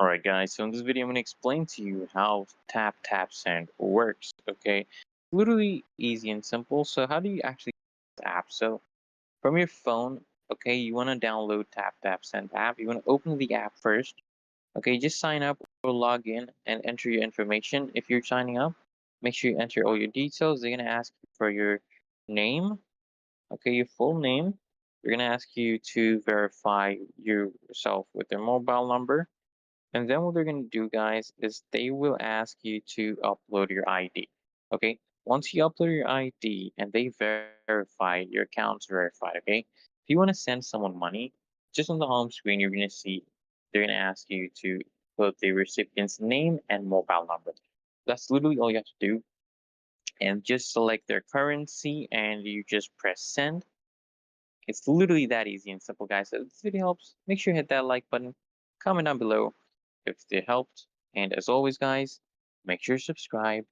Alright guys, so in this video I'm going to explain to you how tap send works, okay? Literally easy and simple. So how do you actually use this app? So from your phone, okay, you want to download tap send app. You want to open the app first, okay? Just sign up or log in and enter your information. If you're signing up, make sure you enter all your details. They're going to ask you for your name, okay, your full name. They're going to ask you to verify yourself with their mobile number. And then what they're going to do, guys, is they will ask you to upload your ID. Okay. Once you upload your ID and they verify your account's verified, okay. If you want to send someone money, just on the home screen, you're going to see they're going to ask you to put the recipient's name and mobile number. That's literally all you have to do. And just select their currency and you just press send. It's literally that easy and simple, guys. So if this video helps, make sure you hit that like button, comment down below if it helped. And as always, guys, make sure to subscribe